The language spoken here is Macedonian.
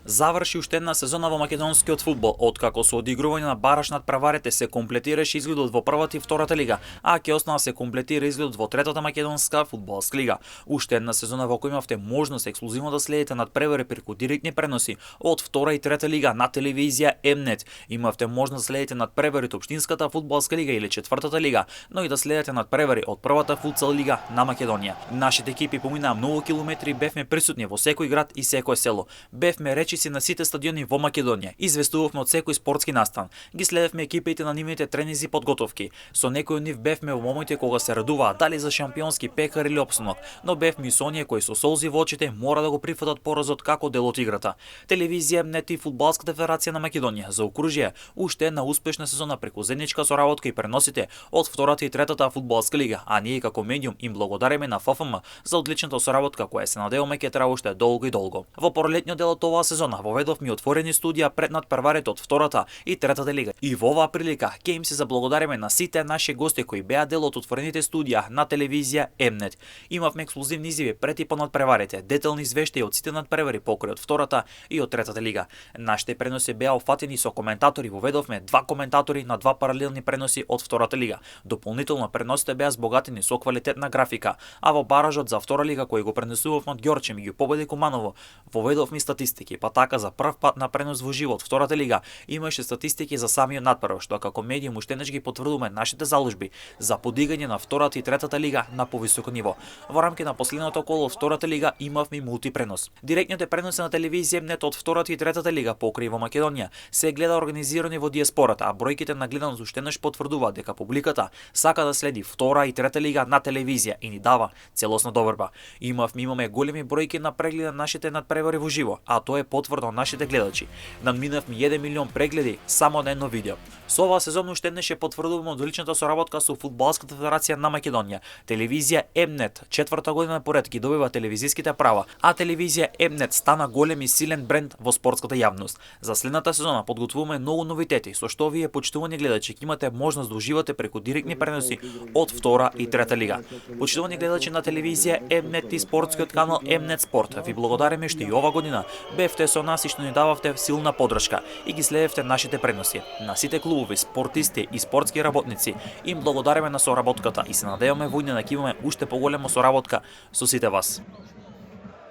Заврши уште една сезона во македонскиот фудбал, откако со одигрување на бараш над преварите се комплетираше изгледот во првата и втората лига, а ќе останува се комплетира изгледот во третата македонска фудбалска лига. Уште една сезона во која имавте можност ексклузивно да следите над превари преку директни преноси од втора и трета лига на телевизија Mnet. Имавте можност да следите над превари од општинската фудбалска лига или четвртата лига, но и да следите над превари од првата футсал лига на Македонија. Нашите екипи поминаа многу километри и бевме присутни во секој град и секое село. Бевме речиси на сите стадиони во Македонија. Известувавме од секој спортски настан. Ги следевме екипите на нивните тренинзи и подготовки. Со некои од нив бевме во моментите кога се радуваа дали за шампионски пекар или опстанок, но бевме и со оние кои со солзи во очите мора да го прифатат поразот како дел од играта. Телевизија Mnet и Фудбалската федерација на Македонија заокружија уште една успешна сезона преку заедничка соработка и преносите од втората и третата фудбалска лига, а ние како медиум им благодариме на ФФМ за одличната соработка која се надеваме ќе трае уште долго и долго. Во пролетниот дел од оваа сезона воведовме отворени студија пред надпреварите од втората и третата лига. И во оваа прилика ќе им се заблагодариме на сите наши гости кои беа дел од отворените студија на телевизија Mnet. Имавме ексклузивни изјави пред и по надпреварите, детални извештаи од сите надпревари покрај од втората и од третата лига. Нашите преноси беа офатени со коментатори, воведовме два коментатори на два паралелни преноси од втората лига. Дополнително преносите беа збогатени со квалитетна графика, а во баражот за втора лига кој го пренесувавме од Ѓорче меѓу Победа и Куманово, воведовме статистики, па така за прв пат на пренос во живо од втората лига имаше статистики за самиот надпрев, што како медиум уште еднаш ги потврдуваме нашите заложби за подигање на втората и третата лига на повисоко ниво. Во рамки на последното коло од втората лига имавме мултипренос. Директните преноси на телевизија Mnet од втората и третата лига покрај во Македонија се гледа организирани во диаспората, а бројките на гледаност уште еднаш потврдуваат дека публиката сака да следи втора и трета лига на телевизија и ни дава целосна доверба. Имаме големи бројки на прегледи на нашите надпревари во живо, а тоа е потврда од нашите гледачи. Надминавме 1 милион прегледи само на едно видео. Со оваа сезона уште еднаш ќе потврдуваме одличната соработка со Фудбалската федерација на Македонија. Телевизија Mnet четврта година поред ги добива телевизиските права, а телевизија Mnet стана голем и силен бренд во спортската јавност. За следната сезона подготвуваме многу новитети со што вие почитувани гледачи ќе имате можност да уживате преку директни преноси од втора и трета лига. Почитувани гледачи на телевизија Mnet и спортскиот канал Mnet Спорт, ви благодариме што и ова година бевте со нас и што ни дававте силна поддршка и ги следевте нашите преноси. На сите клубови, спортисти и спортски работници им благодариме на соработката и се надеваме во иднина ќе имаме уште поголема соработка со сите вас.